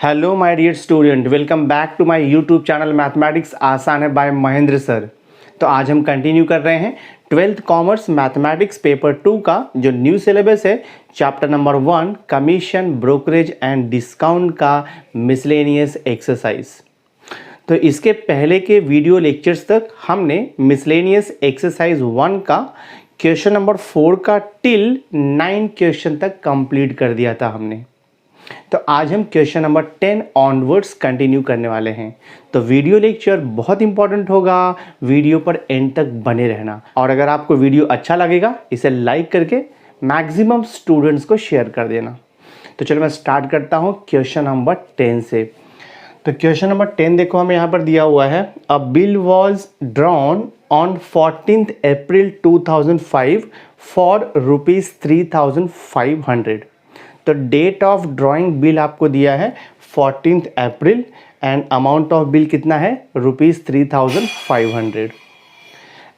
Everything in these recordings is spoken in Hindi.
Hello my dear student, welcome back to my YouTube channel mathematics आसान है बाय महेंद्र सर। तो आज हम कंटिन्यू कर रहे हैं 12th कॉमर्स मैथमेटिक्स पेपर 2 का जो न्यू सिलेबस है, chapter number 1 commission brokerage and discount का मिसलेनियस एक्सरसाइज। तो इसके पहले के वीडियो लेक्चर्स तक हमने मिसलेनियस एक्सरसाइज 1 का क्वेश्चन नंबर 4 का टिल 9 क्वेश्चन तक कंप्लीट कर दिया था हमने। तो आज हम क्वेश्चन नंबर 10 ऑनवर्ड्स कंटिन्यू करने वाले हैं। तो वीडियो लेक्चर बहुत इंपॉर्टेंट होगा, वीडियो पर एंड तक बने रहना। और अगर आपको वीडियो अच्छा लगेगा इसे लाइक करके मैक्सिमम स्टूडेंट्स को शेयर कर देना। तो चलो मैं स्टार्ट करता हूँ क्वेश्चन नंबर 10 से। तो क्वेश्चन नंबर 10 देखो, हमें यहाँ पर दिया हुआ है a bill was drawn on 14th April 2005 for ₹3,500। तो डेट ऑफ ड्राइंग बिल आपको दिया है 14th April and amount of bill कितना है ₹3,500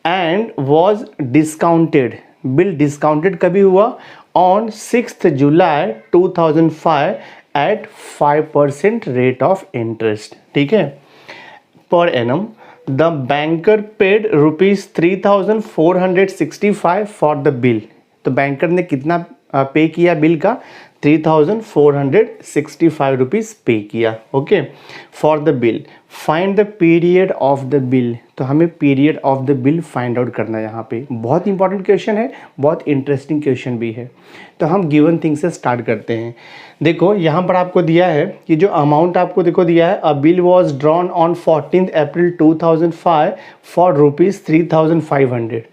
and was discounted. Bill discounted कभी हुआ on 6th July 2005 at 5% rate of interest. ठीक है, per annum the banker paid ₹3,465 for the bill. तो बैंकर ने कितना पे किया बिल का? ₹3,465 पे किया। Okay, for the bill find the period of the bill. तो हमें period of the bill find out करना है। यहाँ पे बहुत इंपॉर्टेंट क्वेश्चन है, बहुत इंटरेस्टिंग क्वेश्चन भी है। तो हम गिवन थिंग से स्टार्ट करते हैं। देखो यहाँ पर आपको दिया है कि जो अमाउंट आपको देखो दिया है, a bill was drawn on 14th April 2005 for ₹3,500।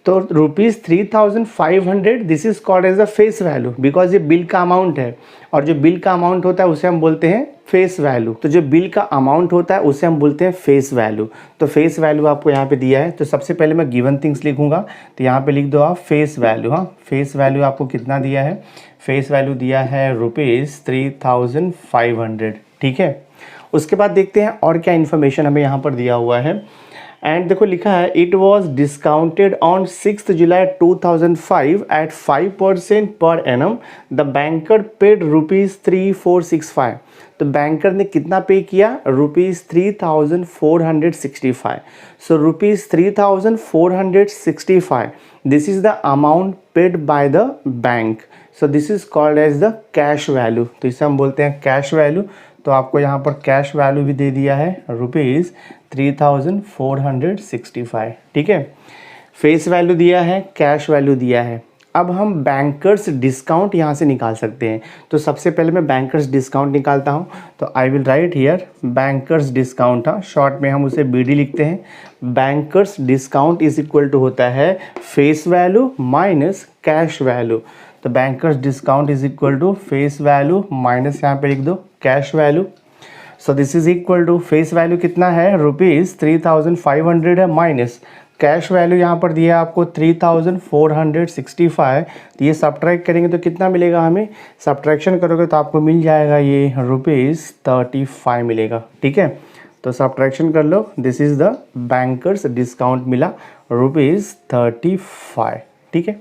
तो ₹3,500 this is called as the face value, because ये बिल का अमाउंट है और जो बिल का अमाउंट होता है उसे हम बोलते हैं फेस वैल्यू। तो जो बिल का अमाउंट होता है उसे हम बोलते हैं फेस वैल्यू। तो फेस वैल्यू आपको यहाँ पे दिया है। तो सबसे पहले मैं गिवन थिंग्स लिखूंगा, तो यहाँ पे लिख दो आप फेस वैल्यू। हाँ, फेस वैल्यू आपको कितना दिया है? फेस वैल्यू दिया है ₹3,500। ठीक है, उसके बाद देखते हैं और क्या इन्फॉर्मेशन हमें यहाँ पर दिया हुआ है। एंड देखो लिखा है it was discounted on 6th July 2005 at 5% per annum. The banker paid ₹3,465। तो बैंकर ने कितना पे किया? ₹3,465। So ₹3,465 this is the amount paid by the bank. So this is called as the cash value. तो इसे हम बोलते हैं कैश वैल्यू। तो आपको यहाँ पर कैश वैल्यू भी दे दिया है ₹3,465। ठीक है, फेस वैल्यू दिया है, कैश वैल्यू दिया है। अब हम बैंकर्स डिस्काउंट यहाँ से निकाल सकते हैं। तो सबसे पहले मैं बैंकर्स डिस्काउंट निकालता हूँ। तो I will write here banker's discount. हाँ, शॉर्ट में हम उसे BD लिखते हैं। Banker's discount is equal to होता है face value minus cash value. तो banker's discount is equal to face value minus यहाँ पे लिख दो cash value. So this is equal to face value कितना है? ₹3,500 है, माइनस कैश वैल्यू यहाँ पर दिया है आपको 3,465। तो ये सब्ट्रैक्ट करेंगे तो कितना मिलेगा हमें? सब्ट्रैक्शन करोगे तो आपको मिल जाएगा ये ₹35 मिलेगा। ठीक है, तो सब्ट्रैक्शन कर लो। This is the banker's discount मिला ₹35। ठीक है,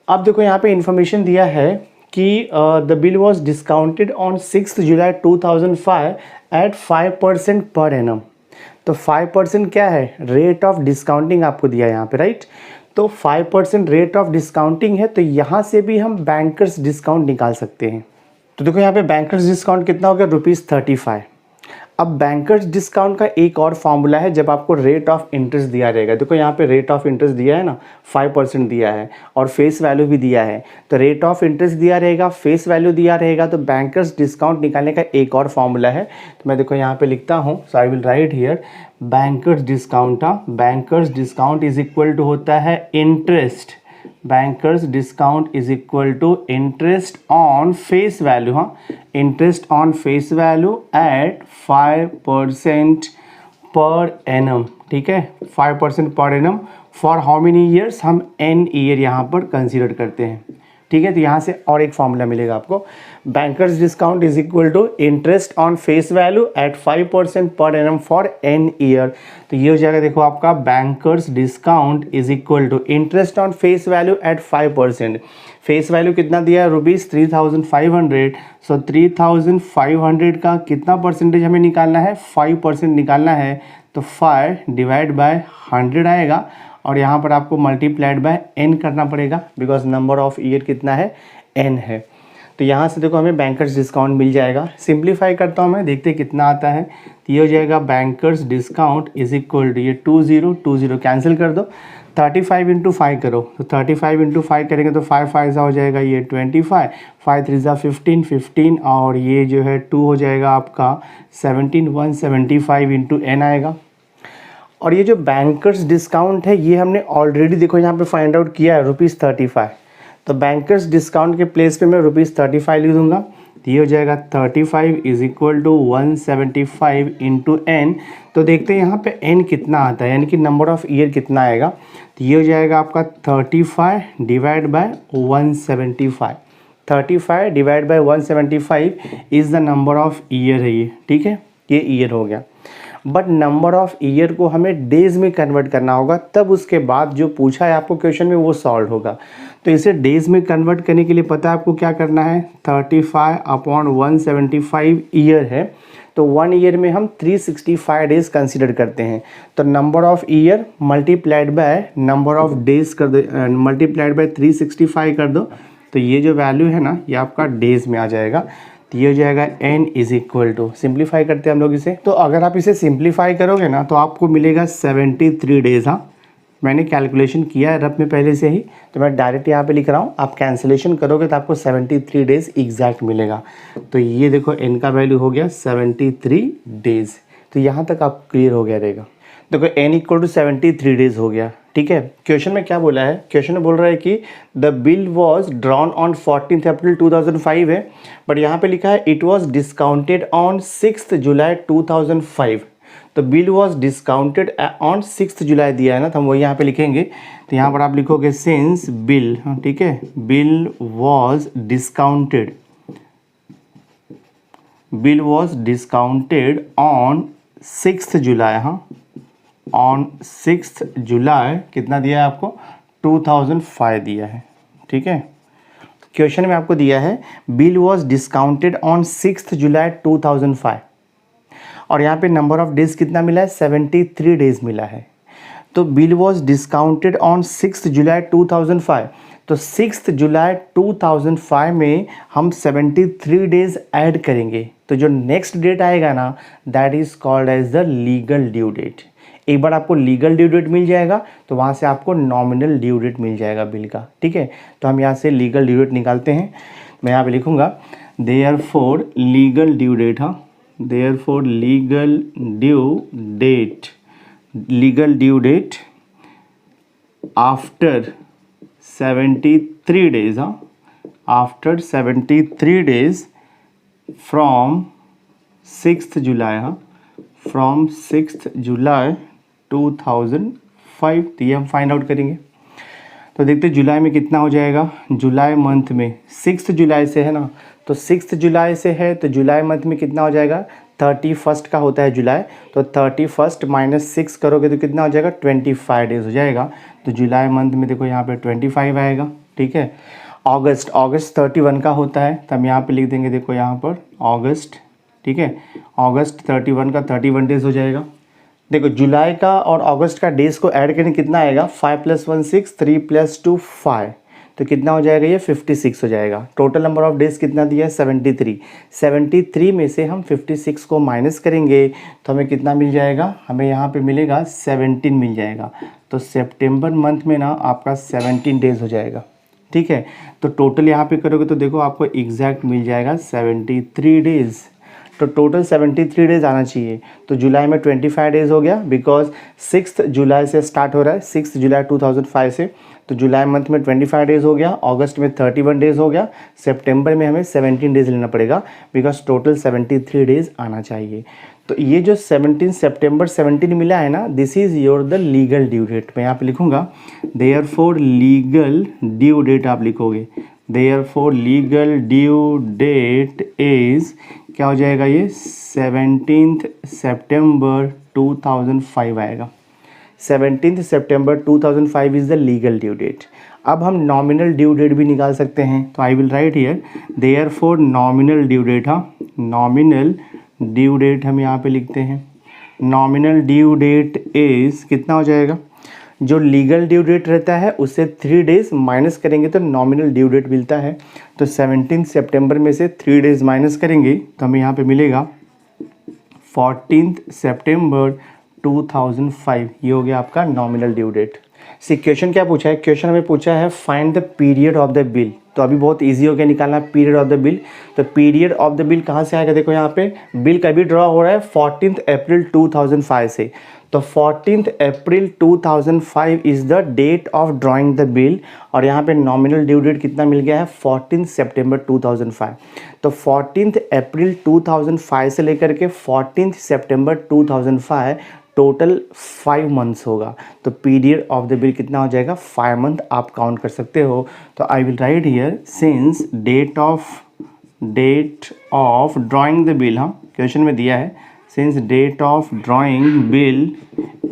अब देखो यहाँ पे इंफॉर्मेशन दिया है कि the bill was discounted on 6th July 2005 at 5% per annum. तो 5% क्या है? रेट ऑफ डिस्काउंटिंग आपको दिया है यहाँ पे, राइट? तो 5% रेट ऑफ डिस्काउंटिंग है, तो यहाँ से भी हम बैंकर्स डिस्काउंट निकाल सकते हैं। तो देखो यहाँ पे बैंकर्स डिस्काउंट कितना हो गया? ₹35। अब बैंकर्स डिस्काउंट का एक और फॉर्मूला है जब आपको रेट ऑफ इंटरेस्ट दिया रहेगा। देखो यहाँ पे रेट ऑफ इंटरेस्ट दिया है ना, 5% दिया है और फेस वैल्यू भी दिया है। तो रेट ऑफ इंटरेस्ट दिया रहेगा, फेस वैल्यू दिया रहेगा, तो बैंकर्स डिस्काउंट निकालने का एक और फॉर्मूला है। तो मैं देखो यहाँ पे लिखता हूँ। So I will write here banker's discount. Banker's discount is equal to होता है interest. Banker's discount is equal to interest on face value. हाँ, interest on face value at 5% per annum. ठीक है, 5% per annum for how many years? हम N ईयर यहाँ पर कंसीडर करते हैं। ठीक है। तो यहाँ से और एक फॉर्मूला मिलेगा आपको, banker's discount is equal to interest on face value at 5% per annum for an year. तो ये हो जाएगा देखो आपका banker's discount is equal to interest on face value at 5%। Face value कितना दिया है रुपीज़ 3500। सो 3500 का कितना परसेंटेज हमें निकालना है, 5% निकालना है। तो 5 डिवाइड बाय 100 आएगा और यहाँ पर आपको मल्टीप्लाइड बाय n करना पड़ेगा बिकॉज नंबर ऑफ ईयर कितना है, n है। तो यहाँ से देखो हमें बैंकर्स डिस्काउंट मिल जाएगा। सिंप्लीफाई करता हूँ मैं, देखते कितना आता है। तो ये हो जाएगा bankers discount is equal to, ये 20 कैंसिल कर दो, 35 इंटू 5 करो। तो 35 इंटू 5 करेंगे तो 5 5 हो जाएगा ये 25, 5 3 15 और ये जो है 2 हो जाएगा आपका 17, 175 इंटू n आएगा। और ये जो बैंकर्स डिस्काउंट है ये हमने ऑलरेडी देखो यहाँ पे फाइंड आउट किया है ₹35। तो बैंकर्स डिस्काउंट के प्लेस पे मैं ₹35 लिख दूंगा। तो ये हो जाएगा 35 is equal to 175 into n। तो देखते हैं यहाँ पे n कितना आता है, यानी कि नंबर ऑफ ईयर कितना आएगा। तो ये हो जाएगा आपका 35 divide by 175। 35 divide by 175 is the number of year है ये, ठीक है, ये ईयर हो गया। बट नंबर ऑफ ईयर को हमें डेज में कन्वर्ट करना होगा, तब उसके बाद जो पूछा है आपको क्वेश्चन में वो सॉल्व होगा। तो इसे डेज में कन्वर्ट करने के लिए पता है आपको क्या करना है, 35 अपॉन 175 ईयर है। तो 1 ईयर में हम 365 डेज कंसीडर करते हैं। तो number of year multiplied by number of days कर दो, मल्टीप्लाइड बाय 365 कर दो। तो ये जो वैल्यू है ना ये आपका डेज में आ जाएगा। तो ये हो जाएगा n is equal to, simplify करते हैं हम लोग इसे। तो अगर आप इसे सिंप्लीफाई करोगे ना तो आपको मिलेगा 73 डेज। हाँ, मैंने कैलकुलेशन किया है रफ में पहले से ही, तो मैं डायरेक्ट यहाँ पे लिख रहा हूँ। आप कैंसिलेशन करोगे तो आपको 73 डेज एग्जैक्ट मिलेगा। तो ये देखो n का वैल्यू हो गया 73 डेज। तो यहाँ तक आप क्लियर हो गया रहेगा। देखो n इक्वल टू 73 डेज हो गया, ठीक है। क्वेश्चन में क्या बोला है, क्वेश्चन में बोल रहा है कि the bill was drawn on 14 April 2005 है, बट यहाँ पे लिखा है इट वॉज डिस्काउंटेड ऑन 6 जुलाई 2005। तो बिल वॉज डिस्काउंटेड ऑन 6 जुलाई दिया है ना, तो हम वही यहाँ पे लिखेंगे। तो यहाँ पर आप लिखोगे सिंस बिल, ठीक है, bill was discounted, bill was discounted on 6 July. हाँ, ऑन 6 जुलाई कितना दिया है आपको, 2005 दिया है, ठीक है। क्वेश्चन में आपको दिया है बिल वॉज डिस्काउंटेड ऑन 6 जुलाई 2005 और यहाँ पे नंबर ऑफ डेज कितना मिला है, 73 डेज मिला है। तो बिल वॉज डिस्काउंटेड ऑन 6 जुलाई 2005। तो 6 जुलाई 2005 में हम 73 डेज ऐड करेंगे। तो जो नेक्स्ट डेट आएगा ना that is called as the legal due date. एक बार आपको लीगल ड्यू डेट मिल जाएगा तो वहाँ से आपको नॉमिनल ड्यू डेट मिल जाएगा बिल का, ठीक है। तो हम यहाँ से लीगल ड्यू डेट निकालते हैं। मैं यहाँ पे लिखूँगा देयरफॉर लीगल ड्यू डेट। हाँ, therefore legal due date, legal due date after 73 days. हाँ, आफ्टर 73 डेज फ्रॉम 6 जुलाई। हाँ, फ्रॉम 6 जुलाई 2005। तो ये हम फाइंड आउट करेंगे। तो देखते हैं जुलाई में कितना हो जाएगा। जुलाई मंथ में 6 जुलाई से है ना, तो 6 जुलाई से है तो जुलाई मंथ में कितना हो जाएगा, 31 का होता है जुलाई। तो 31 माइनस 6 करोगे तो कितना हो जाएगा, 25 डेज हो जाएगा। तो जुलाई मंथ में देखो यहाँ पे 25 आएगा, ठीक है। अगस्त, अगस्त 31 का होता है, तो हम यहाँ पे लिख देंगे देखो यहाँ पर अगस्त, ठीक है। अगस्त 31 का 31 डेज हो जाएगा। देखो जुलाई का और अगस्त का डेज को ऐड करने कितना आएगा, 5 + 1 6, 3 + 2 5। तो कितना हो जाएगा, ये 56 हो जाएगा। टोटल नंबर ऑफ डेज कितना दिया है, 73। 73 में से हम 56 को माइनस करेंगे तो हमें कितना मिल जाएगा, हमें यहाँ पे मिलेगा 17 मिल जाएगा। तो सितंबर मंथ में ना आपका 17 डेज हो जाएगा, ठीक है। तो टोटल यहाँ पे करोगे तो देखो आपको एग्जैक्ट मिल जाएगा 73 डेज। तो टोटल 73 डेज आना चाहिए। तो जुलाई में 25 डेज हो गया बिकॉज 6 जुलाई से स्टार्ट हो रहा है, 6 जुलाई 2005 से। तो जुलाई मंथ में 25 डेज हो गया, अगस्त में 31 डेज हो गया, सितंबर में हमें 17 डेज लेना पड़ेगा बिकॉज टोटल 73 डेज आना चाहिए। तो ये जो 17 सितंबर 17 मिला है ना, this is your the legal due date. मैं यहाँ पे लिखूँगा देयरफॉर लीगल ड्यू डेट, आप लिखोगे therefore legal due date is, क्या हो जाएगा ये, 17 सितंबर 2005 आएगा। 17 September 2005 is the legal due date. अब हम नॉमिनल ड्यू डेट भी निकाल सकते हैं, तो I will write here therefore nominal due date, हाँ नॉमिनल ड्यू डेट हम यहाँ पे लिखते हैं। नॉमिनल ड्यू डेट इज़ कितना हो जाएगा, जो लीगल ड्यू डेट रहता है उससे 3 डेज माइनस करेंगे तो नॉमिनल ड्यू डेट मिलता है। तो 17 सितंबर में से 3 डेज माइनस करेंगे तो हमें यहाँ पे मिलेगा 14 सितंबर 2005। ये हो गया आपका नॉमिनल ड्यू डेट। सी क्वेश्चन क्या पूछा है, क्वेश्चन हमें पूछा है find the period of the bill. तो अभी बहुत इजी हो गया निकालना पीरियड ऑफ द बिल। तो पीरियड ऑफ द बिल कहाँ से आएगा, देखो यहाँ पे बिल कभी ड्रॉ हो रहा है 14 अप्रैल 2005 से। तो 14 April 2005 is the date of drawing the bill, और यहाँ पे नॉमिनल ड्यू डेट कितना मिल गया है 14 सितंबर 2005। तो 14 अप्रैल 2005 से लेकर के 14 सितंबर 2005 टोटल 5 मंथ्स होगा। तो पीरियड ऑफ द बिल कितना हो जाएगा 5 मंथ आप काउंट कर सकते हो। तो I will write here since date of drawing the bill, हाँ क्वेश्चन में दिया है since date of drawing bill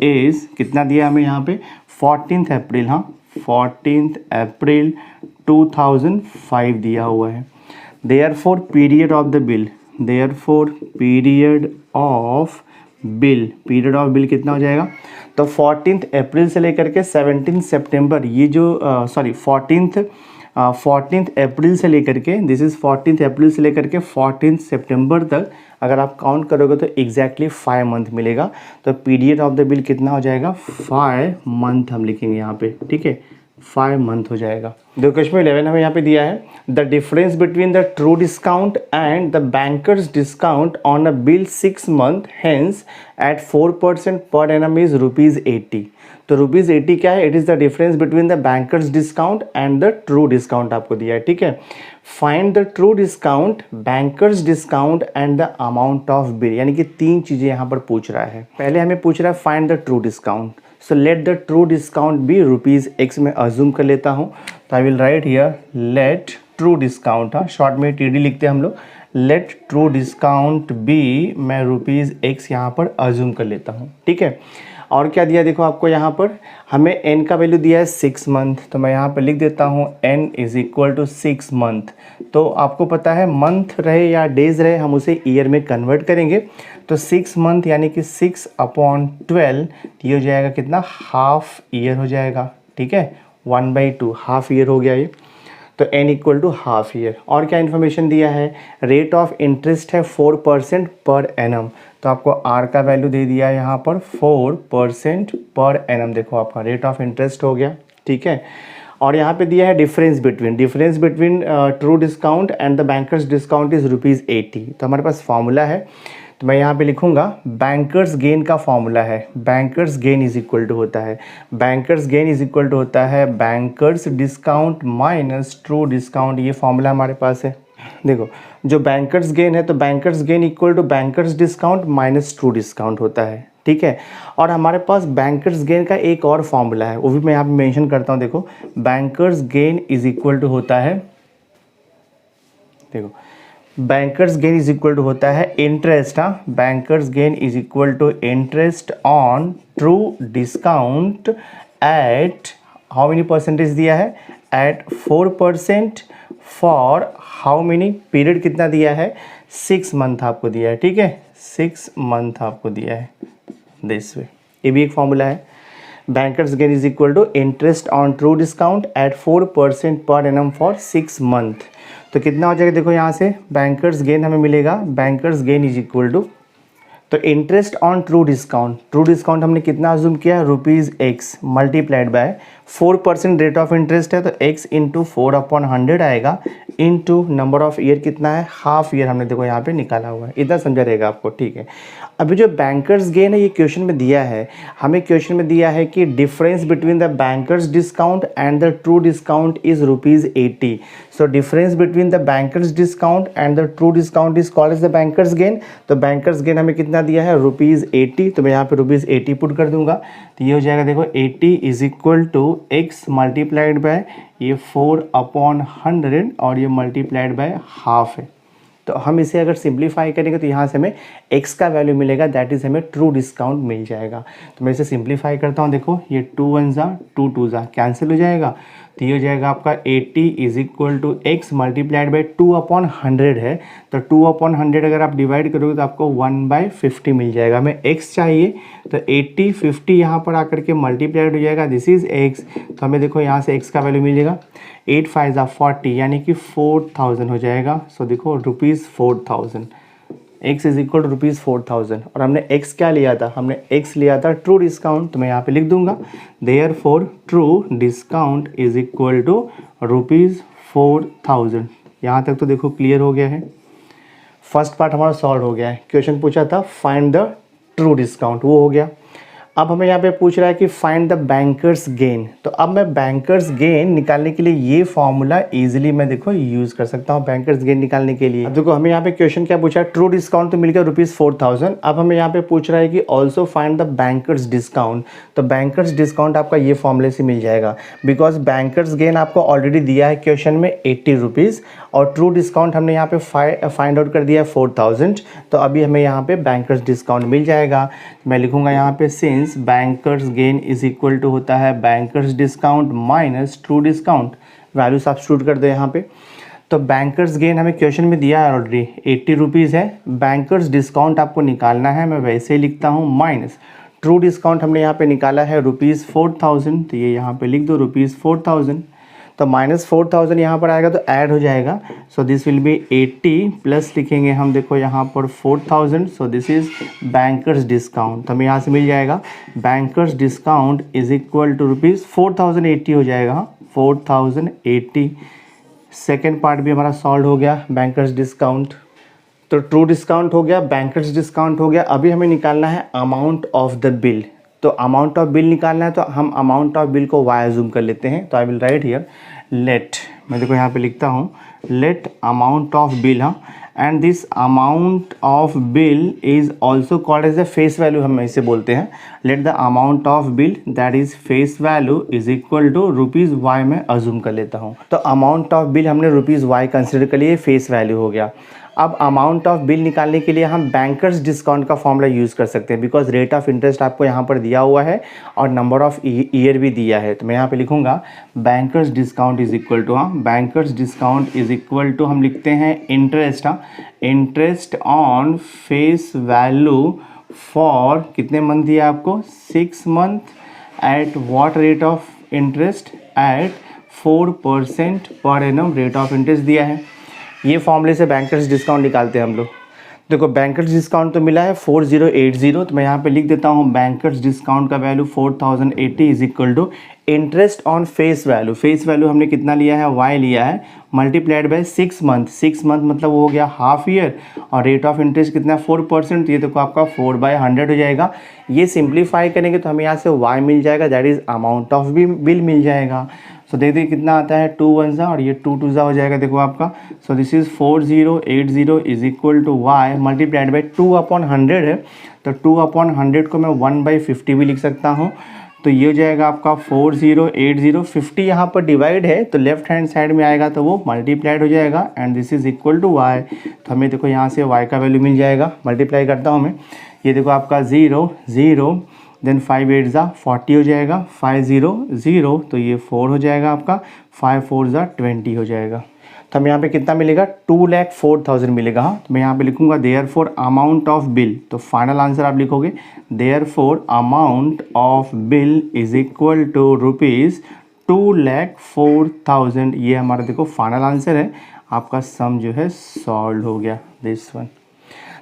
is कितना दिया हमें यहाँ पे 14 अप्रैल, हाँ 14 अप्रैल 2005 दिया हुआ है। Therefore period of the bill, therefore period of bill कितना हो जाएगा, तो 14 अप्रैल से लेकर के 17 सितंबर, ये जो 14 अप्रैल से लेकर के, दिस इज़ 14 अप्रैल से लेकर के 14 सितंबर तक अगर आप काउंट करोगे तो एग्जैक्टली 5 मंथ मिलेगा। तो पीरियड ऑफ द बिल कितना हो जाएगा 5 मंथ हम लिखेंगे यहाँ पे, ठीक है 5 मंथ हो जाएगा। देखो क्वेश्चन 11 हमें यहाँ पे दिया है the difference between the true discount and the banker's discount on a bill 6 month hence at 4% per annum is ₹80। तो ₹80 क्या है, it is the difference between the banker's discount and the true discount आपको दिया है, ठीक है। Find the true discount, banker's discount and the amount of bill, यानी कि 3 चीज़ें यहाँ पर पूछ रहा है। पहले हमें पूछ रहा है find the true discount. So let the true discount be ₹X में अज्यूम कर लेता हूँ। तो I will write here let true discount, हाँ शॉर्ट में TD लिखते हैं हम लोग। लेट ट्रू डिस्काउंट बी, मैं ₹X यहाँ पर अज्यूम कर लेता हूँ, ठीक है। और क्या दिया देखो आपको यहाँ पर हमें n का वैल्यू दिया है 6 मंथ, तो मैं यहाँ पर लिख देता हूँ n = 6 मंथ। तो आपको पता है मंथ रहे या डेज रहे हम उसे ईयर में कन्वर्ट करेंगे। तो 6 मंथ यानी कि 6/12, ये हो जाएगा कितना, हाफ ईयर हो जाएगा, ठीक है 1/2 हाफ ईयर हो गया ये। तो n = हाफ ईयर। और क्या इन्फॉर्मेशन दिया है, रेट ऑफ इंटरेस्ट है 4% पर एनम। तो आपको r का वैल्यू दे दिया है यहाँ पर 4% पर एनम। देखो आपका रेट ऑफ इंटरेस्ट हो गया, ठीक है। और यहाँ पे दिया है difference between true discount and the banker's discount is ₹80। तो हमारे पास फॉर्मूला है, तो मैं यहाँ पे लिखूँगा बैंकर्स गेन का फॉर्मूला है। Banker's gain is equal to होता है, banker's gain is equal to होता है bankers discount minus true discount. ये फॉर्मूला हमारे पास है। देखो जो बैंकर्स गेन है तो banker's gain equal to banker's discount minus true discount होता है, ठीक है। और हमारे पास बैंकर्स गेन का एक और फॉर्मूला है, वो भी मैं यहाँ पे मेंशन करता हूँ। देखो banker's gain is equal to होता है, देखो banker's gain is equal to होता है इंटरेस्ट, हाँ banker's gain is equal to interest on true discount at how many percentage दिया है, at 4% for how many period कितना दिया है 6 मंथ आपको दिया है, ठीक है 6 मंथ आपको दिया है दिस वे। ये भी एक फॉर्मूला है, banker's gain is equal to interest on true discount at 4% per annum for 6 month. तो कितना हो जाएगा देखो यहाँ से बैंकर्स गेन हमें मिलेगा, banker's gain is equal to, तो इंटरेस्ट ऑन ट्रू डिस्काउंट हमने कितना अज्यूम किया है ₹X multiplied by 4% rate of interest है तो X × 4/100 आएगा, इनटू नंबर ऑफ ईयर कितना है, हाफ ईयर हमने देखो यहाँ पे निकाला हुआ है। इतना समझा रहेगा आपको, ठीक है। अभी जो बैंकर्स गेन है ये क्वेश्चन में दिया है, हमें क्वेश्चन में दिया है कि difference between the banker's discount and the true discount is ₹80। So difference between the banker's discount and the true discount is called as the banker's gain. तो बैंकर्स गेन हमें कितना दिया है ₹80, तो मैं यहाँ पे ₹80 पुट कर दूंगा। तो ये हो जाएगा देखो 80 is equal to x multiplied by ये 4/100 और ये मल्टीप्लाइड बाय हाफ है। तो हम इसे अगर सिंप्लीफाई करेंगे तो यहाँ से हमें x का वैल्यू मिलेगा, दैट इज़ हमें ट्रू डिस्काउंट मिल जाएगा। तो मैं इसे सिंप्लीफाई करता हूँ, देखो ये 2 1 जा 2 2 जा कैंसिल हो जाएगा, तो ये हो जाएगा आपका 80 is equal to x multiplied by 2/100 है। तो 2/100 अगर आप डिवाइड करोगे तो आपको 1/50 मिल जाएगा। हमें x चाहिए तो 80 50 यहाँ पर आकर के मल्टीप्लाइड हो जाएगा, दिस इज़ x। तो हमें देखो यहाँ से x का वैल्यू मिल जाएगा 8 5 जा 40 यानी कि 4000 हो जाएगा। सो देखो ₹4000, x इज इक्वल टू ₹4000 और हमने x क्या लिया था, हमने x लिया था ट्रू डिस्काउंट। तो मैं यहाँ पे लिख दूंगा therefore true discount is equal to ₹4000। यहाँ तक तो देखो क्लियर हो गया है। फर्स्ट पार्ट हमारा सॉल्व हो गया है। क्वेश्चन पूछा था फाइंड द ट्रू डिस्काउंट, वो हो गया। अब हमें यहाँ पे पूछ रहा है कि फाइंड द बैंकर्स गेन। तो अब मैं बैंकर्स गेन निकालने के लिए ये फॉर्मूला इजीली मैं देखो यूज़ कर सकता हूँ बैंकर्स गेन निकालने के लिए। अब देखो हमें यहाँ पे क्वेश्चन क्या पूछा है, ट्रू डिस्काउंट तो मिल गया ₹4000। अब हमें यहाँ पे पूछ रहा है कि also find the banker's discount. तो बैंकर्स डिस्काउंट आपका ये फॉर्मूले से मिल जाएगा, बिकॉज बैंकर्स गेन आपको ऑलरेडी दिया है क्वेश्चन में ₹80 और ट्रू डिस्काउंट हमने यहाँ पे फाइंड आउट कर दिया है 4000। तो अभी हमें यहाँ पे बैंकर्स डिस्काउंट मिल जाएगा। मैं लिखूंगा यहाँ पे since bankers gain is equal to होता है bankers discount minus true discount, value substitute कर दो यहाँ पे। तो बैंकर्स गेन हमें क्वेश्चन में दिया है ऑलरेडी ₹80 है, बैंकर्स डिस्काउंट आपको निकालना है, मैं वैसे ही लिखता हूँ माइनस ट्रू डिस्काउंट हमने यहाँ पे निकाला है ₹4000। तो ये यहाँ पे लिख दो ₹4000। तो -4000 यहाँ पर आएगा तो ऐड हो जाएगा, so this will be 80 plus लिखेंगे हम देखो यहाँ पर 4000। So this is bankers discount. तो हमें यहाँ से मिल जाएगा bankers discount is equal to ₹4080 हो जाएगा, 4080। सेकेंड पार्ट भी हमारा सॉल्व हो गया बैंकर्स डिस्काउंट। तो ट्रू डिस्काउंट हो गया, बैंकर्स डिस्काउंट हो गया। अभी हमें निकालना है अमाउंट ऑफ द बिल। तो अमाउंट ऑफ बिल निकालना है तो हम अमाउंट ऑफ बिल को वाई अज्यूम कर लेते हैं। तो I will write here let, मैं देखो यहाँ पे लिखता हूँ लेट अमाउंट ऑफ बिल, हाँ, and this amount of bill is also called as the face value, हम इसे बोलते हैं। Let the amount of bill that is face value is equal to ₹y में अज्यूम कर लेता हूँ। तो अमाउंट ऑफ बिल हमने ₹y कंसिडर कर लिए, फेस वैल्यू हो गया। अब अमाउंट ऑफ बिल निकालने के लिए हम बैंकर्स डिस्काउंट का फॉर्मूला यूज़ कर सकते हैं, बिकॉज रेट ऑफ इंटरेस्ट आपको यहाँ पर दिया हुआ है और नंबर ऑफ ईयर भी दिया है। तो मैं यहाँ पे लिखूंगा banker's discount is equal to, हाँ, banker's discount is equal to हम लिखते हैं इंटरेस्ट, हाँ, interest on face value for कितने मंथ दिया आपको, 6 month at what rate of interest, at 4% per annum rate of interest दिया है। ये फॉर्मूले से बैंकर्स डिस्काउंट निकालते हैं हम लोग। देखो बैंकर्स डिस्काउंट तो मिला है 4080, तो मैं यहाँ पे लिख देता हूँ बैंकर्स डिस्काउंट का value 4080 is equal to interest on face value. Face value हमने कितना लिया है, y लिया है, मल्टीप्लाइड बाय 6 मंथ। 6 मंथ मतलब वो हो गया हाफ ईयर, और रेट ऑफ इंटरेस्ट कितना 4%, तो ये देखो आपका 4/100 हो जाएगा। ये सिंप्लीफाई करेंगे तो हमें यहाँ से y मिल जाएगा, that is amount of bill मिल जाएगा। सो देख देखिए कितना आता है 2 1 जा और ये 2 2 जा हो जाएगा देखो आपका। So this is 4080 is equal to y multiplied by 2/100 है, तो 2/100 को मैं 1/50 भी लिख सकता हूँ। तो ये हो जाएगा आपका 4080, 50 यहाँ पर डिवाइड है तो लेफ्ट हैंड साइड में आएगा तो वो मल्टीप्लाइड हो जाएगा, and this is equal to y। तो हमें देखो यहाँ से y का वैल्यू मिल जाएगा, मल्टीप्लाई करता हूँ मैं, ये देखो आपका 0 0 देन 5 8 जा 40 हो जाएगा, 5 0 0 तो ये 4 हो जाएगा आपका, 5 4 जा 20 हो जाएगा। तो हमें यहाँ पे कितना मिलेगा, 2,04,000 मिलेगा। हाँ, तो मैं यहाँ पे लिखूंगा देयरफॉर अमाउंट ऑफ बिल, तो फाइनल आंसर आप लिखोगे therefore amount of bill is equal to ₹2,04,000। ये हमारा देखो फाइनल आंसर है, आपका सम जो है सॉल्व हो गया दिस वन।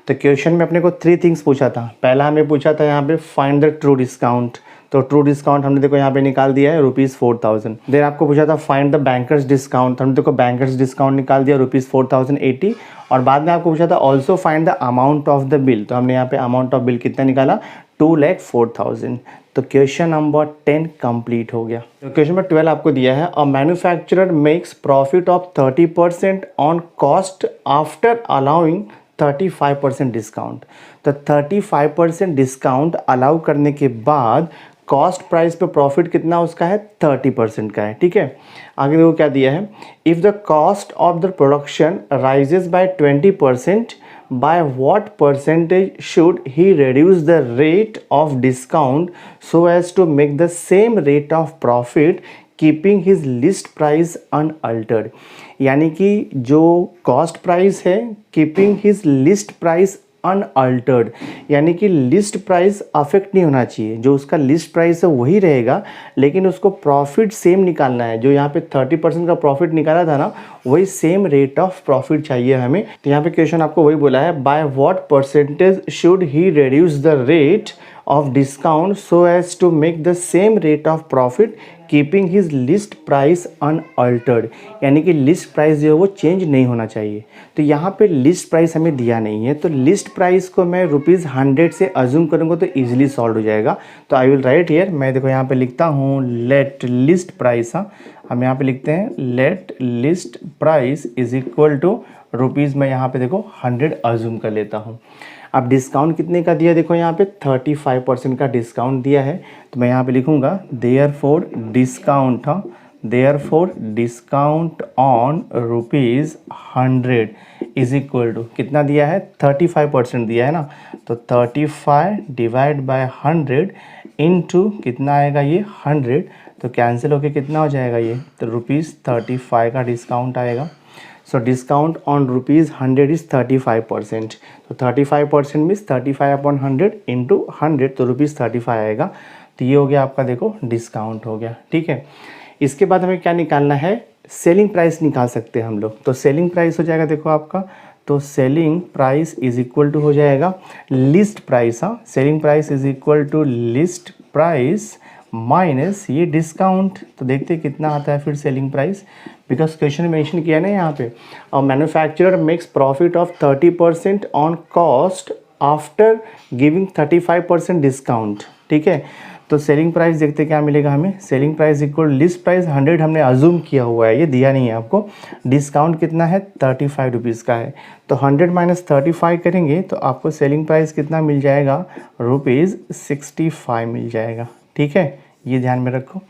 तो क्वेश्चन में अपने को 3 थिंग्स पूछा था। पहला हमें पूछा था यहाँ पे फाइंड द ट्रू डिस्काउंट, तो ट्रू डिस्काउंट हमने देखो यहाँ पे निकाल दिया है ₹4000। देन आपको पूछा था फाइंड द बैंकर्स डिस्काउंट, तो हमने देखो बैंकर्स डिस्काउंट निकाल दिया ₹4080, और बाद में आपको पूछा था also find the amount of the bill, तो हमने यहाँ पे अमाउंट ऑफ बिल कितना निकाला, 2,04,000। तो क्वेश्चन नंबर 10 कंप्लीट हो गया। तो क्वेश्चन नंबर 12 आपको दिया है a manufacturer makes profit of 30% on cost after allowing 35% discount. तो 35% डिस्काउंट अलाउ करने के बाद कॉस्ट प्राइस पे प्रॉफिट कितना उसका है 30% का है, ठीक है। आगे देखो क्या दिया है, if the cost of the production raises by 20%, by what percentage should he reduce the rate of discount so as to make the same rate of profit keeping his list price unaltered. यानी कि जो कॉस्ट प्राइस है keeping his list price unaltered, यानी कि लिस्ट प्राइस अफेक्ट नहीं होना चाहिए, जो उसका लिस्ट प्राइस है वही रहेगा, लेकिन उसको प्रॉफिट सेम निकालना है। जो यहाँ पे 30% का प्रॉफिट निकाला था ना, वही सेम रेट ऑफ प्रॉफिट चाहिए हमें। तो यहाँ पे क्वेश्चन आपको वही बोला है, by what percentage should he reduce the rate of discount so as to make the same rate of profit keeping his list price unaltered, यानी कि लिस्ट प्राइस जो है वो चेंज नहीं होना चाहिए। तो यहाँ पे लिस्ट प्राइस हमें दिया नहीं है, तो लिस्ट प्राइस को मैं ₹100 से अज्यूम करूँगा तो ईजिली सॉल्व हो जाएगा। तो आई विल राइट हियर, मैं देखो यहाँ पे लिखता हूँ लेट लिस्ट प्राइस, हाँ हम यहाँ पे लिखते हैं let list price is equal to rupees, मैं यहाँ पे देखो 100 अज्यूम कर लेता हूँ। अब डिस्काउंट कितने का दिया, देखो यहाँ पे 35% का डिस्काउंट दिया है, तो मैं यहाँ पे लिखूँगा देयरफॉर डिस्काउंट, हाँ therefore discount on ₹100 is equal to कितना दिया है, 35% दिया है ना, तो 35 डिवाइड बाय 100 इनटू कितना आएगा ये 100, तो कैंसिल होके कितना हो जाएगा ये, तो ₹35 का डिस्काउंट आएगा। सो डिस्काउंट ऑन ₹100 इज़ 35%, तो 35% मीन्स 35/100 इंटू 100, तो ₹35 आएगा। तो ये हो गया आपका देखो डिस्काउंट हो गया, ठीक है। इसके बाद हमें क्या निकालना है, सेलिंग प्राइस निकाल सकते हैं हम लोग। तो सेलिंग प्राइस हो जाएगा देखो आपका, तो selling price is equal to हो जाएगा लिस्ट प्राइस, हाँ selling price is equal to list price minus ये डिस्काउंट। तो देखते हैं कितना आता है फिर सेलिंग प्राइस, बिकॉज क्वेश्चन में मेंशन किया ना यहाँ पे, manufacturer makes profit of 30% on cost after giving 35% discount, ठीक है। तो सेलिंग प्राइस देखते क्या मिलेगा हमें, selling price equal list price 100 हमने अज्यूम किया हुआ है, ये दिया नहीं है आपको। डिस्काउंट कितना है 35 रुपीज़ का है, तो 100 माइनस 35 करेंगे तो आपको सेलिंग प्राइस कितना मिल जाएगा, ₹65 मिल जाएगा, ठीक है, ये ध्यान में रखो।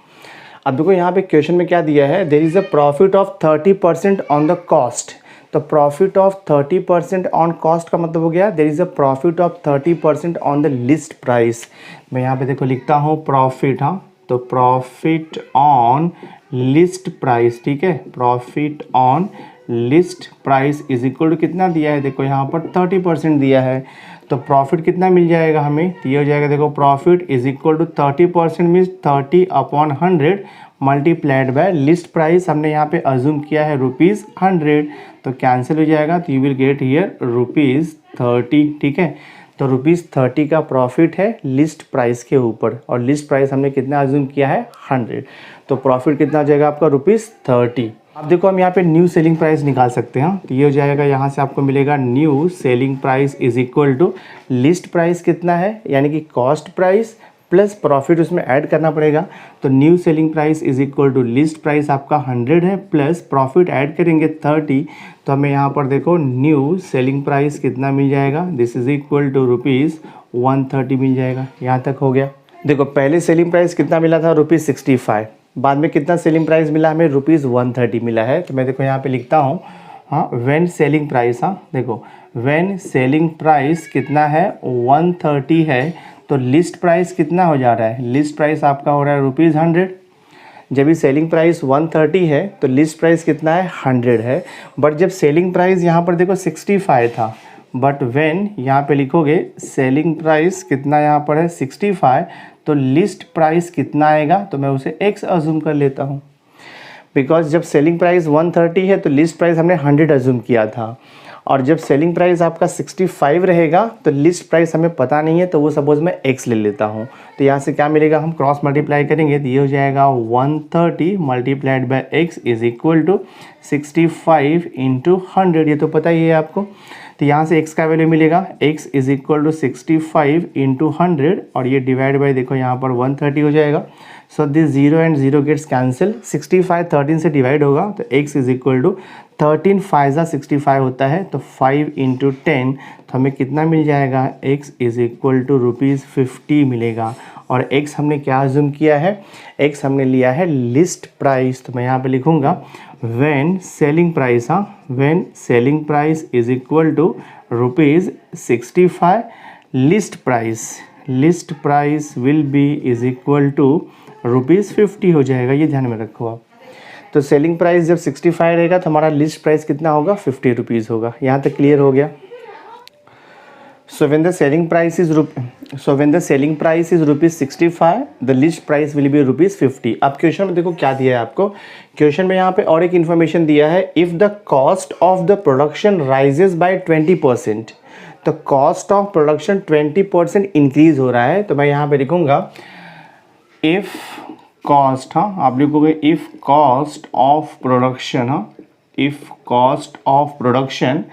अब देखो यहाँ पे क्वेश्चन में क्या दिया है, there is a profit of 30% on the cost. तो प्रॉफिट ऑफ 30% ऑन कॉस्ट का मतलब हो गया there is a profit of 30% on the list price. मैं यहाँ पे देखो लिखता हूँ प्रॉफिट, हाँ तो प्रॉफिट ऑन लिस्ट प्राइस, ठीक है, profit on list price is equal to कितना दिया है, देखो यहाँ पर 30% दिया है, तो प्रॉफिट कितना मिल जाएगा हमें, तो ये हो जाएगा देखो profit is equal to 30% means 30/100 multiplied by list price, हमने यहाँ पे अज्यूम किया है ₹100, तो कैंसिल हो जाएगा, तो यू विल गेट हियर ₹30, ठीक है। तो ₹30 का प्रॉफिट है लिस्ट प्राइस के ऊपर, और लिस्ट प्राइस हमने कितना अज्यूम किया है 100, तो प्रॉफिट कितना हो जाएगा आपका ₹30। अब देखो हम यहाँ पे न्यू सेलिंग प्राइस निकाल सकते हैं, तो ये हो जाएगा, यहाँ से आपको मिलेगा new selling price is equal to list price कितना है, यानी कि कॉस्ट प्राइस प्लस प्रॉफिट उसमें ऐड करना पड़ेगा। तो new selling price is equal to list price आपका 100 है प्लस प्रॉफिट ऐड करेंगे 30, तो हमें यहाँ पर देखो न्यू सेलिंग प्राइस कितना मिल जाएगा, दिस इज इक्वल टू ₹130 मिल जाएगा। यहाँ तक हो गया। देखो पहले सेलिंग प्राइस कितना मिला था, ₹65, बाद में कितना सेलिंग प्राइस मिला हमें, ₹130 मिला है। तो मैं देखो यहाँ पे लिखता हूँ, हाँ व्हेन सेलिंग प्राइस, हाँ देखो व्हेन सेलिंग प्राइस कितना है 130 है, तो लिस्ट प्राइस कितना हो जा रहा है, लिस्ट प्राइस आपका हो रहा है ₹100। जब भी सेलिंग प्राइस 130 है तो लिस्ट प्राइस कितना है 100 है, बट जब सेलिंग प्राइस यहाँ पर देखो 65 था, बट व्हेन यहाँ पे लिखोगे सेलिंग प्राइस कितना यहाँ पर है 65, तो लिस्ट प्राइस कितना आएगा, तो मैं उसे x अज्यूम कर लेता हूँ, बिकॉज जब सेलिंग प्राइस 130 है तो लिस्ट प्राइस हमने 100 अज्यूम किया था, और जब सेलिंग प्राइस आपका 65 रहेगा तो लिस्ट प्राइस हमें पता नहीं है, तो वो सपोज मैं x ले लेता हूँ। तो यहाँ से क्या मिलेगा, हम क्रॉस मल्टीप्लाई करेंगे तो ये हो जाएगा 130 multiplied by x is equal to 65 into 100, ये तो पता ही है आपको। तो यहाँ से x का वैल्यू मिलेगा, x is equal to 65 into 100, और ये डिवाइड बाय देखो यहाँ पर 130 हो जाएगा। So this 0 and 0 gets cancel, 65 13 से डिवाइड होगा तो x इज इक्वल टू 13 5 65 होता है, तो 5 इंटू 10 तो हमें कितना मिल जाएगा, x इज इक्वल टू ₹50 मिलेगा। और x हमने क्या अज्यूम किया है, x हमने लिया है लिस्ट प्राइस, तो मैं यहाँ पे लिखूँगा when selling price, when selling price is equal to ₹65, list price will be is equal to ₹50 हो जाएगा, ये ध्यान में रखो आप। तो सेलिंग प्राइस जब 65 रहेगा तो हमारा लिस्ट प्राइस कितना होगा, ₹50 होगा। यहाँ तक क्लियर हो गया। So when the selling price is ₹65, the list price will be ₹50। अब क्वेश्चन में देखो क्या दिया है आपको, क्वेश्चन में यहाँ पे और एक इन्फॉर्मेशन दिया है, if the cost of the production rises by 20%, तो कॉस्ट ऑफ प्रोडक्शन 20% इंक्रीज हो रहा है, तो मैं यहाँ पे लिखूंगा इफ कॉस्ट, आप लिखोगे if cost of production, if cost of production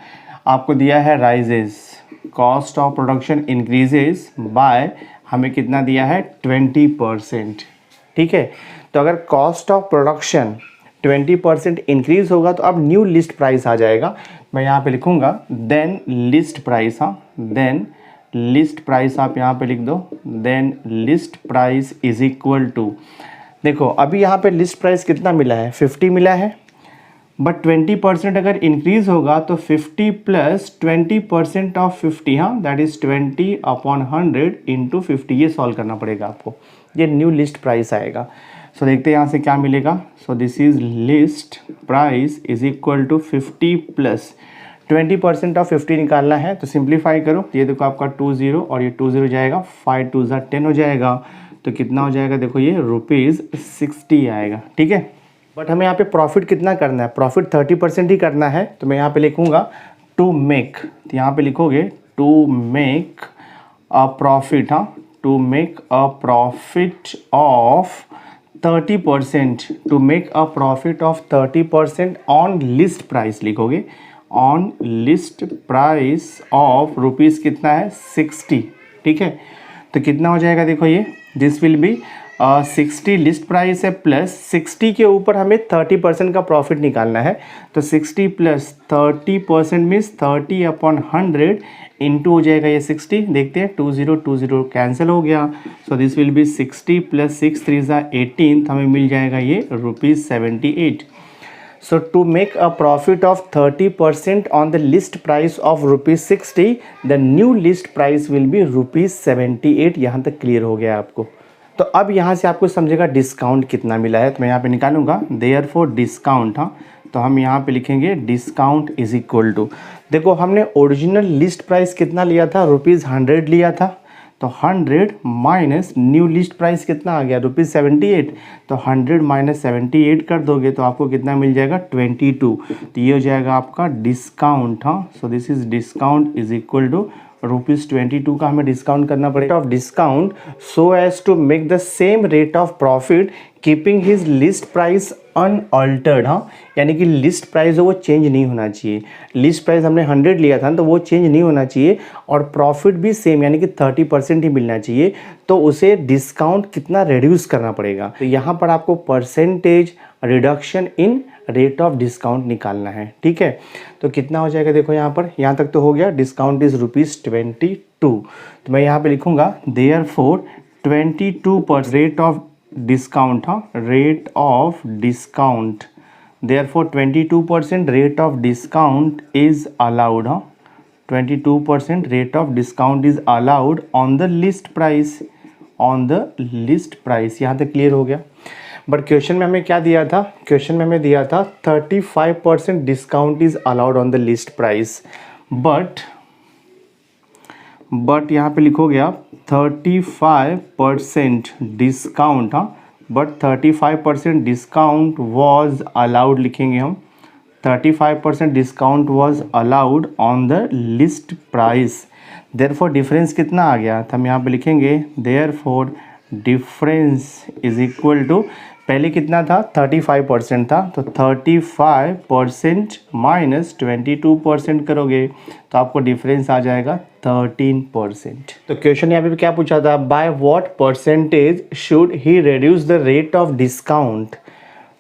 आपको दिया है rises, cost of production increases by, हमें कितना दिया है 20%, ठीक है। तो अगर कॉस्ट ऑफ प्रोडक्शन 20% इंक्रीज होगा तो अब न्यू लिस्ट प्राइस आ जाएगा, मैं यहाँ पे लिखूँगा then list price, then list price आप यहाँ पे लिख दो, then list price is equal to, देखो अभी यहाँ पे लिस्ट प्राइस कितना मिला है, 50 मिला है, बट 20% अगर इंक्रीज होगा तो 50 plus 20% of 50, that is 20/100 into 50, ये सॉल्व करना पड़ेगा आपको, ये न्यू लिस्ट प्राइस आएगा। सो देखते हैं यहाँ से क्या मिलेगा। So this is list price is equal to 50 plus 20% of 50 निकालना है, तो सिंप्लीफाई करो, ये देखो आपका 20 और ये 20 जाएगा, 5 2 10 हो जाएगा, तो कितना हो जाएगा, देखो ये ₹60 आएगा, ठीक है। बट हमें यहाँ पे प्रॉफिट कितना करना है, प्रॉफिट 30% ही करना है, तो मैं यहाँ पे लिखूँगा टू मेक, तो यहाँ पे लिखोगे to make a profit, to make a profit of 30%, to make a profit of 30% on list price लिखोगे, on list price of rupees कितना है 60, ठीक है। तो कितना हो जाएगा, देखो ये this will B 60 list price है प्लस 60 के ऊपर हमें 30% का प्रॉफिट निकालना है, तो 60 प्लस 30% मीन्स 30/100 इंटू हो जाएगा ये 60, देखते हैं 20 कैंसिल हो गया, सो दिस विल बी 60 प्लस 6 3 18, तो हमें मिल जाएगा ये ₹78। So to make a profit of 30% on the list price of ₹60, the new list price will be ₹78। यहाँ तक क्लियर हो गया आपको। तो अब यहाँ से आपको समझेगा डिस्काउंट कितना मिला है, तो मैं यहाँ पे निकालूंगा देयरफॉर डिस्काउंट, तो हम यहाँ पे लिखेंगे डिस्काउंट इज इक्वल टू, देखो हमने ओरिजिनल लिस्ट प्राइस कितना लिया था, ₹100 लिया था, तो 100 माइनस न्यू लिस्ट प्राइस कितना आ गया, ₹78, तो 100 माइनस 78 कर दोगे तो आपको कितना मिल जाएगा 22, तो ये हो जाएगा आपका discount, so this is discount is equal to ₹22 का हमें डिस्काउंट करना पड़ेगा of discount so as to make the same rate of profit keeping his list price unaltered, यानी कि लिस्ट प्राइस वो चेंज नहीं होना चाहिए, लिस्ट प्राइस हमने 100 लिया था तो वो चेंज नहीं होना चाहिए, और प्रॉफिट भी सेम यानी कि 30% ही मिलना चाहिए, तो उसे डिस्काउंट कितना रिड्यूस करना पड़ेगा, तो यहाँ पर आपको percentage reduction in rate of discount निकालना है, ठीक है। तो कितना हो जाएगा, देखो यहाँ पर, यहाँ तक तो हो गया, डिस्काउंट इज ₹22, तो मैं यहाँ पे लिखूँगा therefore 22% rate of discount, rate of discount, therefore 22% rate of discount is allowed, 22% rate of discount is allowed on the list price, on the list price. यहाँ तक क्लियर हो गया। बट क्वेश्चन में हमें क्या दिया था, क्वेश्चन में हमें दिया था 35% discount is allowed on the list price, but यहाँ पे लिखोगे आप 35% discount, but 35% discount was allowed लिखेंगे हम, 35% discount was allowed on the list price, therefore difference कितना आ गया, तो हम यहाँ पे लिखेंगे therefore difference is equal to पहले कितना था 35% था, तो 35% माइनस 22% करोगे तो आपको डिफरेंस आ जाएगा 13%। तो क्वेश्चन यहाँ पे क्या पूछा था, bye what percentage should he reduce the rate of discount.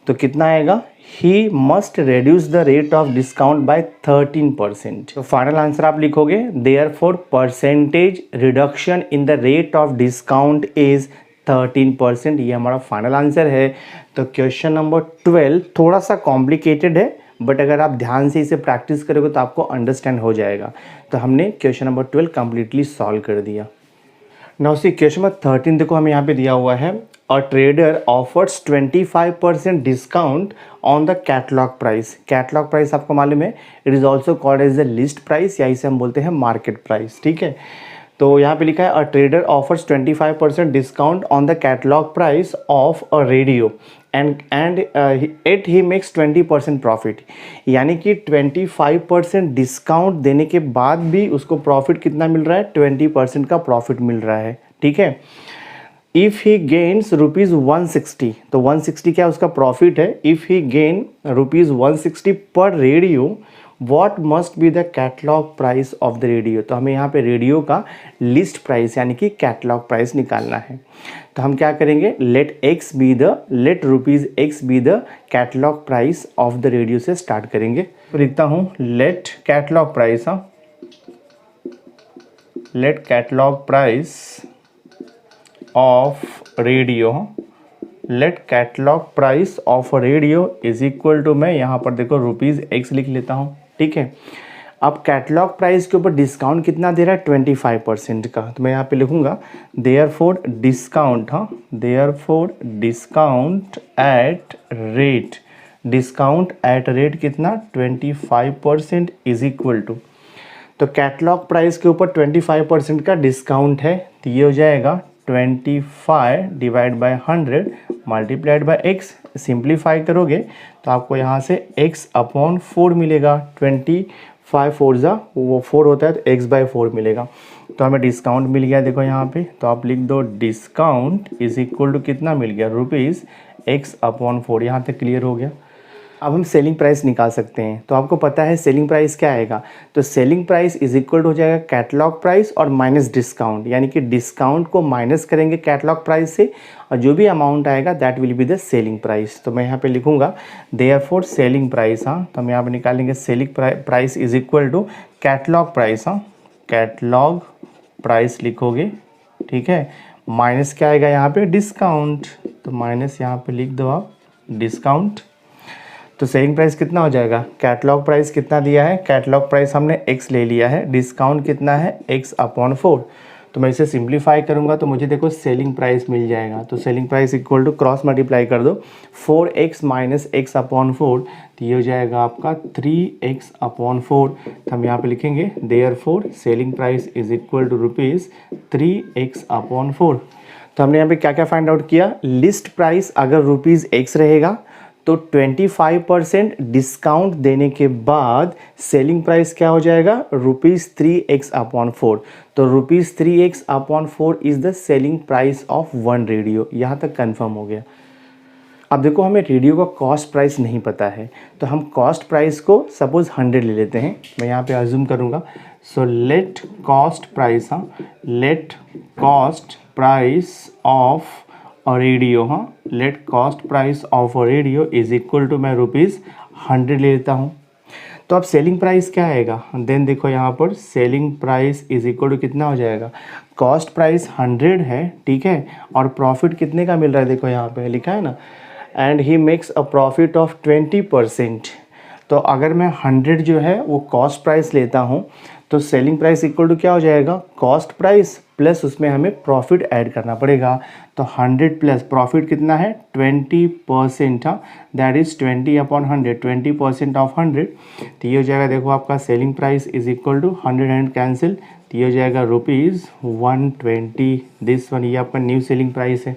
तो कितना आएगा, he must reduce the rate of discount bye 13%। तो फाइनल आंसर आप लिखोगे therefore percentage reduction in the rate of discount is 13%। ये हमारा फाइनल आंसर है। तो क्वेश्चन नंबर 12 थोड़ा सा कॉम्प्लिकेटेड है, बट अगर आप ध्यान से इसे प्रैक्टिस करोगे तो आपको अंडरस्टैंड हो जाएगा। तो हमने क्वेश्चन नंबर 12 कंप्लीटली सॉल्व कर दिया। नाउ सी क्वेश्चन नंबर 13 देखो हमें यहाँ पे दिया हुआ है, a trader offers 25% discount on the catalogue price. Catalogue price आपको मालूम है, it is also called as the list price, या इसे हम बोलते हैं मार्केट प्राइस। ठीक है, तो यहाँ पे लिखा है a trader offers 25% discount on the catalogue price of a radio and it he makes 20% profit. यानी कि 25% डिस्काउंट देने के बाद भी उसको प्रॉफिट कितना मिल रहा है, 20% का प्रॉफिट मिल रहा है। ठीक है, इफ़ ही गेन्स रुपीज़ 160, तो 160 क्या उसका प्रॉफिट है। इफ़ ही गेन रुपीज़ 160 पर radio, what must be the catalogue price of the radio. तो हमें यहाँ पे रेडियो का लिस्ट प्राइस यानी कि कैटलॉग प्राइस निकालना है। तो हम क्या करेंगे, let rupees x be the catalogue price of the radio से स्टार्ट करेंगे। तो लिखता हूँ let catalogue price, let catalogue price of radio, let catalogue price of radio is equal to, मैं यहाँ पर देखो रुपीज़ एक्स लिख लेता हूँ। ठीक है, अब कैटलॉग प्राइस के ऊपर डिस्काउंट कितना दे रहा है, 25% का। तो मैं यहाँ पे लिखूँगा therefore discount, therefore discount at rate, discount at rate कितना 25% इज इक्वल टू, तो कैटलॉग प्राइस के ऊपर 25% का डिस्काउंट है, तो ये हो जाएगा 25 divide by 100 multiplied by x। Simplify करोगे तो आपको यहाँ से x अपॉन 4 मिलेगा। 25 4 जा वो 4 होता है, तो x बाय 4 मिलेगा। तो हमें डिस्काउंट मिल गया देखो यहाँ पे, तो आप लिख दो डिस्काउंट इज इक्वल टू कितना मिल गया, रुपीज़ x अपॉन 4। यहाँ तक क्लियर हो गया। अब हम सेलिंग प्राइस निकाल सकते हैं। तो आपको पता है सेलिंग प्राइस क्या आएगा, तो सेलिंग प्राइस इज इक्वल हो जाएगा कैटलॉग प्राइस और माइनस डिस्काउंट, यानी कि डिस्काउंट को माइनस करेंगे कैटलॉग प्राइस से और जो भी अमाउंट आएगा that will be the selling price. तो मैं यहाँ पे लिखूंगा देयरफॉर सेलिंग प्राइस, तो हम यहाँ पे निकालेंगे selling price is equal to catalogue price, catalogue price लिखोगे। ठीक है, माइनस क्या आएगा यहाँ पे, डिस्काउंट, तो माइनस यहाँ पे लिख दो आप डिस्काउंट। तो सेलिंग प्राइस कितना हो जाएगा, कैटलॉग प्राइस कितना दिया है, कैटलॉग प्राइस हमने x ले लिया है, डिस्काउंट कितना है x अपॉन 4। तो मैं इसे सिंप्लीफाई करूंगा तो मुझे देखो सेलिंग प्राइस मिल जाएगा। तो selling price equal to cross multiply कर दो, 4x माइनस x अपॉन 4, तो ये हो जाएगा आपका 3x अपॉन 4। तो हम यहाँ पे लिखेंगे therefore selling price is equal to rupees 3x upon 4। तो हमने यहाँ पे क्या क्या फाइंड आउट किया, लिस्ट प्राइस अगर रुपीज़ x रहेगा तो 25% डिस्काउंट देने के बाद सेलिंग प्राइस क्या हो जाएगा, रुपीज़ 3x अपॉन 4। तो rupees 3x upon 4 is the selling price of one radio. यहाँ तक कंफर्म हो गया। अब देखो हमें रेडियो का कॉस्ट प्राइस नहीं पता है, तो हम कॉस्ट प्राइस को सपोज 100 ले लेते हैं। मैं यहाँ पे अज्यूम करूँगा, so let cost price, let cost price of radio, let cost price of radio is equal to, मैं रुपीज़ 100 ले लेता हूँ। तो अब सेलिंग प्राइस क्या आएगा, देन देखो यहाँ पर selling price is equal to कितना हो जाएगा, कॉस्ट प्राइस 100 है, ठीक है, और प्रॉफिट कितने का मिल रहा है, देखो यहाँ पे लिखा है ना, and he makes a profit of 20%। तो अगर मैं 100 जो है वो कॉस्ट प्राइस लेता हूँ तो सेलिंग प्राइस इक्वल टू क्या हो जाएगा, कॉस्ट प्राइस प्लस उसमें हमें प्रॉफिट ऐड करना पड़ेगा। तो 100 प्लस प्रॉफिट कितना है 20%, दैट इज़ 20 अपॉन 100, 20% ऑफ 100। तो ये हो जाएगा देखो आपका selling price is equal to 100 cancel, तो ये हो जाएगा रुपीज़ 120। दिस वन, ये आपका न्यू सेलिंग प्राइस है।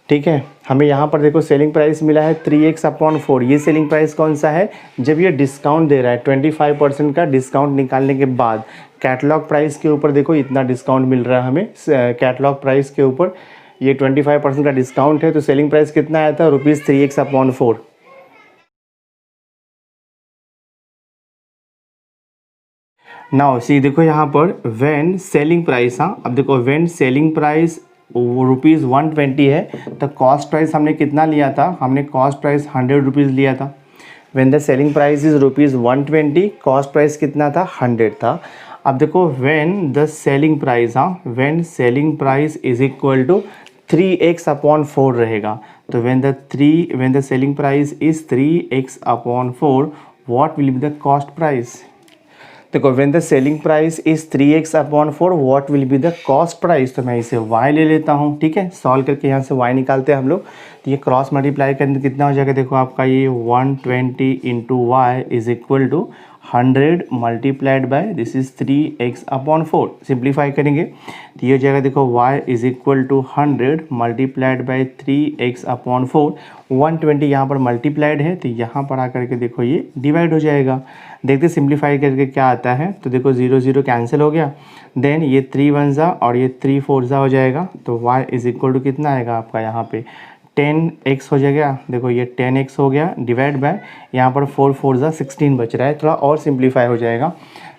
ठीक है, हमें यहाँ पर देखो सेलिंग प्राइस मिला है 3x अपॉन 4। ये सेलिंग प्राइस कौन सा है, जब ये डिस्काउंट दे रहा है 25% का डिस्काउंट निकालने के बाद। कैटलॉग प्राइस के ऊपर देखो इतना डिस्काउंट मिल रहा है हमें, कैटलॉग प्राइस के ऊपर ये 25% का डिस्काउंट है, तो सेलिंग प्राइस कितना आया था, ₹3x/4। नाउ सी देखो यहाँ पर व्हेन सेलिंग प्राइस, हाँ अब देखो व्हेन सेलिंग प्राइस ₹120 है, तो कॉस्ट प्राइस हमने कितना लिया था, हमने कॉस्ट प्राइस ₹100 लिया था। When the selling price is ₹120, cost price कितना था, 100 था। अब देखो व्हेन द सेलिंग प्राइस, हाँ when selling price is equal to 3x/4 रहेगा, तो when the selling price is 3x/4, what will be the cost price. देखो when the selling price is 3x/4, what will be the cost price, तो मैं इसे y ले लेता हूँ, ठीक है। सॉल्व करके यहाँ से y निकालते हैं हम लोग, तो ये क्रॉस मल्टीप्लाई करने कितना हो जाएगा, देखो आपका ये 120 into y is equal to 100 multiplied by this is 3x/4। Simplify करेंगे तो ये हो जाएगा, देखो y is equal to 100 multiplied by 3x/4। 120 यहाँ पर मल्टीप्लाइड है, तो यहाँ पर आकर के देखो ये डिवाइड हो जाएगा। देखते सिंप्लीफाई करके क्या आता है, तो देखो 0 0 कैंसिल हो गया, देन ये 3 1 जा और ये 3 4 जा हो जाएगा, तो y इज इक्वल टू कितना आएगा आपका यहाँ पे 10x हो जाएगा। देखो ये 10x हो गया डिवाइड बाय यहाँ पर 4 4 जा 16 बच रहा है, थोड़ा और सिंप्लीफाई हो जाएगा।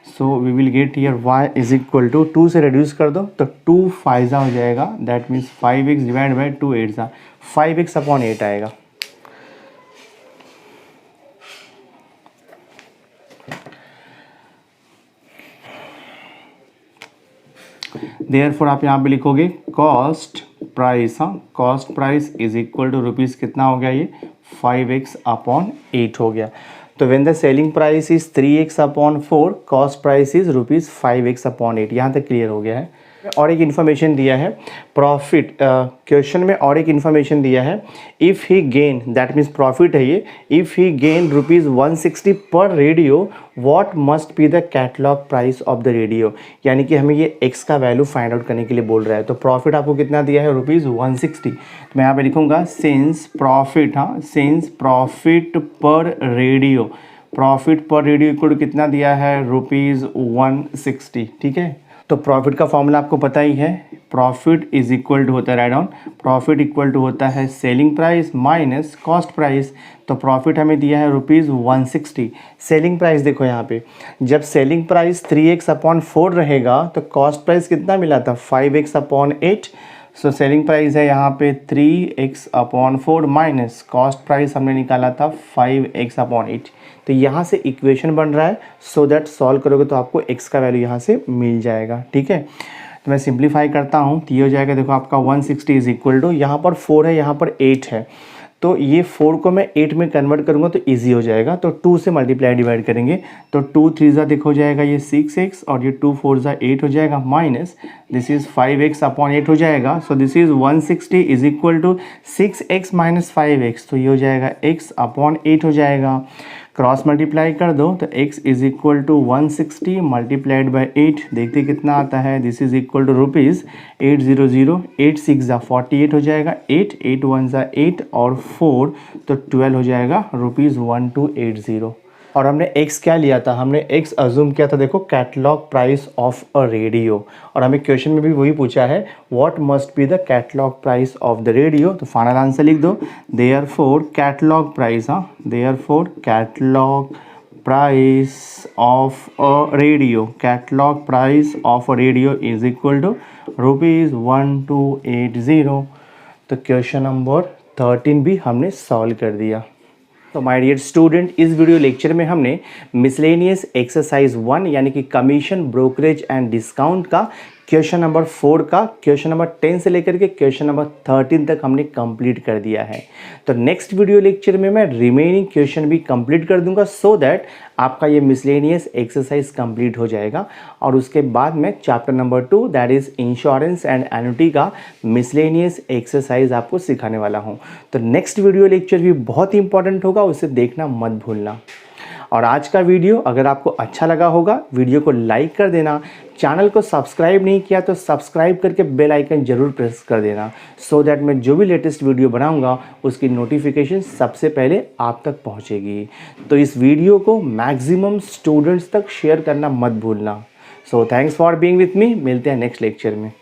So we will get here y is equal to 2 से रिड्यूस कर दो तो 2 5 जा हो जाएगा, that means 5x divide by 2 8 जा 5x/8 आएगा। देयरफॉर आप यहाँ पे लिखोगे कॉस्ट प्राइस, हाँ cost price is equal to rupees कितना हो गया, ये 5x/8 हो गया। तो when the selling price is 3x/4, cost price is ₹5x/8। यहाँ तक क्लियर हो गया है। और एक इन्फॉर्मेशन दिया है प्रॉफिट, क्वेश्चन में और एक इन्फॉर्मेशन दिया है, if he gain, that means profit है ये, इफ़ ही गेन ₹160 पर radio, what must be the catalogue price of the radio. यानी कि हमें ये x का वैल्यू फाइंड आउट करने के लिए बोल रहा है। तो प्रॉफिट आपको कितना दिया है, ₹160। तो मैं यहाँ पे लिखूँगा सिंस प्रॉफिट, हाँ सिंस प्रॉफिट पर रेडियो, प्रॉफिट पर रेडियो इक्वल कितना दिया है, ₹160, ठीक है। तो प्रॉफिट का फॉर्मूला आपको पता ही है, प्रॉफिट इज इक्वल टू होता है, write down, profit equal to होता है selling price minus cost price. तो प्रॉफिट हमें दिया है ₹160। सेलिंग प्राइस देखो यहाँ पे, जब सेलिंग प्राइस 3x/4 रहेगा तो कॉस्ट प्राइस कितना मिला था, 5x/8। सो सेलिंग प्राइस है यहाँ पे 3x/4 माइनस कॉस्ट प्राइस हमने निकाला था 5x/8। तो यहाँ से इक्वेशन बन रहा है, सो दैट सॉल्व करोगे तो आपको x का वैल्यू यहाँ से मिल जाएगा, ठीक है। तो मैं सिंप्लीफाई करता हूँ तो ये हो जाएगा, देखो आपका 160 इज इक्वल टू, यहाँ पर 4 है यहाँ पर 8 है, तो ये 4 को मैं 8 में कन्वर्ट करूँगा तो इजी हो जाएगा। तो 2 से मल्टीप्लाई डिवाइड करेंगे तो 2 3 जा देखो हो जाएगा ये 6x और ये 2 4 जा 8 हो जाएगा, माइनस दिस इज 5x/8 हो जाएगा। So this is 160 is equal to 6x minus 5x, तो ये हो जाएगा x/8 हो जाएगा। क्रॉस मल्टीप्लाई कर दो तो x is equal to 160 multiplied by 8, देखते कितना आता है, दिस इज इक्वल टू ₹800, 8 6 जा 48 हो जाएगा, 8 8 1 जा 8 और 4 तो 12 हो जाएगा, ₹1280। और हमने x क्या लिया था, हमने x अज्यूम किया था, देखो catalogue price of a radio, और हमें क्वेश्चन में भी वही पूछा है what must be the catalogue price of the radio. तो फाइनल आंसर लिख दो, देयरफॉर कैटलॉग प्राइस, हाँ therefore catalogue price of a radio, catalogue price of a radio is equal to ₹1280। तो क्वेश्चन नंबर 13 भी हमने सॉल्व कर दिया। तो माय डियर स्टूडेंट, इस वीडियो लेक्चर में हमने मिसलेनियस एक्सरसाइज 1 यानी कि कमीशन ब्रोकरेज एंड डिस्काउंट का क्वेश्चन नंबर 4 का क्वेश्चन नंबर 10 से लेकर के क्वेश्चन नंबर 13 तक हमने कंप्लीट कर दिया है। तो नेक्स्ट वीडियो लेक्चर में मैं रिमेनिंग क्वेश्चन भी कंप्लीट कर दूंगा, सो दैट आपका ये मिसलेनियस एक्सरसाइज कंप्लीट हो जाएगा। और उसके बाद मैं chapter number 2 that is insurance and annuity का मिसलेनियस एक्सरसाइज आपको सिखाने वाला हूँ। तो नेक्स्ट वीडियो लेक्चर भी बहुत ही इंपॉर्टेंट होगा, उसे देखना मत भूलना। और आज का वीडियो अगर आपको अच्छा लगा होगा, वीडियो को लाइक कर देना, चैनल को सब्सक्राइब नहीं किया तो सब्सक्राइब करके बेल आइकन जरूर प्रेस कर देना, सो दैट मैं जो भी लेटेस्ट वीडियो बनाऊंगा उसकी नोटिफिकेशन सबसे पहले आप तक पहुंचेगी। तो इस वीडियो को मैक्सिमम स्टूडेंट्स तक शेयर करना मत भूलना। So thanks for being with me, मिलते हैं नेक्स्ट लेक्चर में।